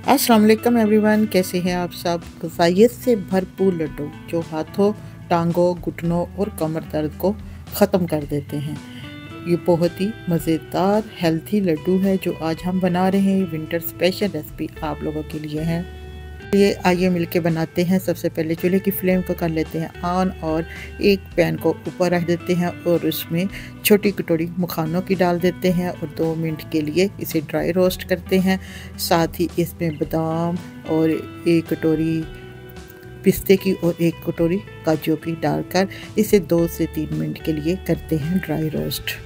अस्सलाम वालेकुम एवरीवन, कैसे हैं आप सब। ग़िज़ाइयत से भरपूर लड्डू जो हाथों, टांगों, घुटनों और कमर दर्द को ख़त्म कर देते हैं। ये बहुत ही मज़ेदार हेल्थी लड्डू है जो आज हम बना रहे हैं। विंटर स्पेशल रेसिपी आप लोगों के लिए है। ये आइए मिलके बनाते हैं। सबसे पहले चूल्हे की फ्लेम को कर लेते हैं ऑन और एक पैन को ऊपर रख देते हैं और उसमें छोटी कटोरी मखानों की डाल देते हैं और 2 मिनट के लिए इसे ड्राई रोस्ट करते हैं। साथ ही इसमें बादाम और 1 कटोरी पिस्ते की और 1 कटोरी काजू की डालकर इसे 2 से 3 मिनट के लिए करते हैं ड्राई रोस्ट।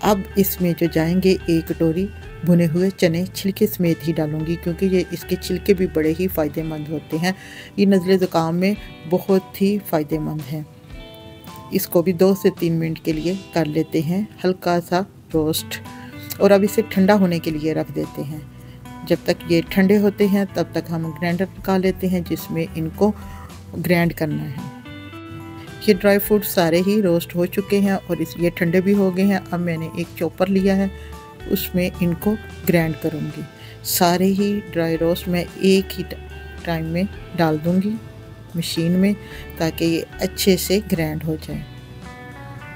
अब इसमें जो जाएंगे 1 कटोरी भुने हुए चने छिलके समेत ही डालूंगी, क्योंकि ये इसके छिलके भी बड़े ही फ़ायदेमंद होते हैं। ये नज़ले ज़ुकाम में बहुत ही फ़ायदेमंद हैं। इसको भी 2 से 3 मिनट के लिए कर लेते हैं हल्का सा रोस्ट और अब इसे ठंडा होने के लिए रख देते हैं। जब तक ये ठंडे होते हैं तब तक हम ग्राइंडर निकाल लेते हैं जिसमें इनको ग्राइंड करना है। ये ड्राई फ्रूट सारे ही रोस्ट हो चुके हैं और ये ठंडे भी हो गए हैं। अब मैंने एक चॉपर लिया है, उसमें इनको ग्राइंड करूँगी। सारे ही ड्राई रोस्ट मैं एक ही टाइम में डाल दूँगी मशीन में, ताकि ये अच्छे से ग्राइंड हो जाए।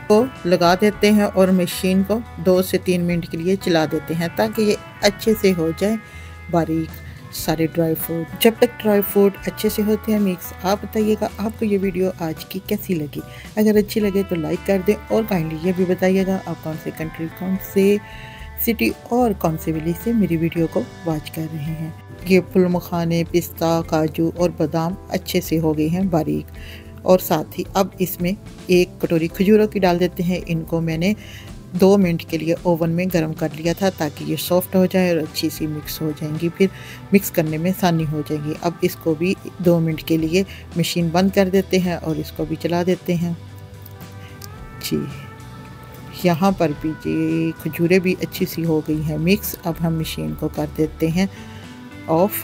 तो लगा देते हैं और मशीन को 2 से 3 मिनट के लिए चला देते हैं ताकि ये अच्छे से हो जाए बारीक सारे ड्राई फ्रूट। जब तक ड्राई फ्रूट अच्छे से होते हैं मिक्स, आप बताइएगा आपको ये वीडियो आज की कैसी लगी। अगर अच्छी लगे तो लाइक कर दें और काइंडली ये भी बताइएगा आप कौन से कंट्री, कौन से सिटी और कौन से विलेज से मेरी वीडियो को वॉच कर रहे हैं। ये फुल मखाने, पिस्ता, काजू और बादाम अच्छे से हो गए हैं बारीक। और साथ ही अब इसमें 1 कटोरी खजूरों की डाल देते हैं। इनको मैंने 2 मिनट के लिए ओवन में गर्म कर लिया था ताकि ये सॉफ्ट हो जाए और अच्छी सी मिक्स हो जाएंगी, फिर मिक्स करने में आसानी हो जाएगी। अब इसको भी 2 मिनट के लिए मशीन बंद कर देते हैं और इसको भी चला देते हैं जी। यहाँ पर भी ये खजूरें भी अच्छी सी हो गई हैं मिक्स। अब हम मशीन को कर देते हैं ऑफ।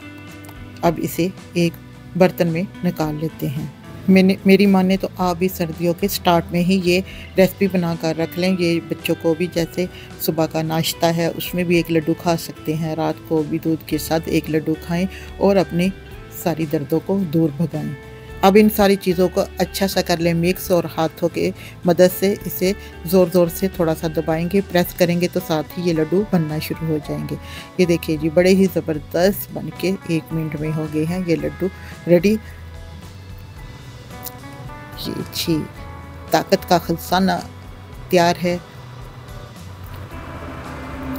अब इसे एक बर्तन में निकाल लेते हैं। मेरी माने तो आप भी सर्दियों के स्टार्ट में ही ये रेसिपी बना कर रख लें। ये बच्चों को भी जैसे सुबह का नाश्ता है उसमें भी 1 लड्डू खा सकते हैं, रात को भी दूध के साथ 1 लड्डू खाएं और अपनी सारी दर्दों को दूर भगाएं। अब इन सारी चीज़ों को अच्छा सा कर लें मिक्स और हाथों के मदद से इसे ज़ोर ज़ोर से थोड़ा सा दबाएंगे, प्रेस करेंगे तो साथ ही ये लड्डू बनना शुरू हो जाएंगे। ये देखिए जी, बड़े ही ज़बरदस्त बन के 1 मिनट में हो गए हैं ये लड्डू रेडी। ये जी ताकत का खजाना तैयार है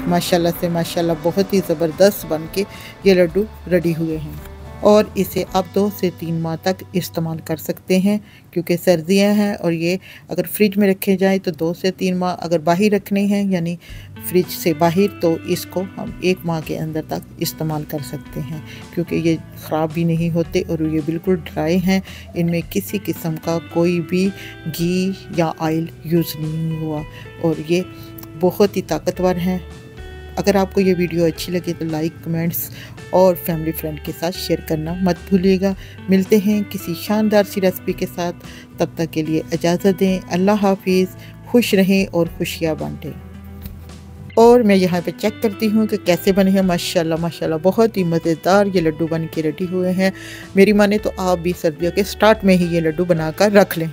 माशाल्लाह से माशाल्लाह। बहुत ही ज़बरदस्त बन के ये लड्डू रेडी हुए हैं और इसे आप 2 से 3 माह तक इस्तेमाल कर सकते हैं, क्योंकि सर्दियां हैं। और ये अगर फ्रिज में रखे जाए तो 2 से 3 माह, अगर बाहर रखने हैं यानी फ्रिज से बाहर, तो इसको हम 1 माह के अंदर तक इस्तेमाल कर सकते हैं, क्योंकि ये ख़राब भी नहीं होते और ये बिल्कुल ड्राई हैं। इनमें किसी किस्म का कोई भी घी या ऑयल यूज़ नहीं हुआ और ये बहुत ही ताकतवर हैं। अगर आपको ये वीडियो अच्छी लगे तो लाइक, कमेंट्स और फैमिली फ्रेंड के साथ शेयर करना मत भूलिएगा। मिलते हैं किसी शानदार सी रेसिपी के साथ, तब तक के लिए इजाज़त दें। अल्लाह हाफिज़। खुश रहें और खुशियाँ बांटें। और मैं यहाँ पे चेक करती हूँ कि कैसे बने हैं। माशाल्लाह माशाल्लाह बहुत ही मज़ेदार ये लड्डू बन के रेडी हुए हैं। मेरी माने तो आप भी सर्दियों के स्टार्ट में ही ये लड्डू बनाकर रख लें।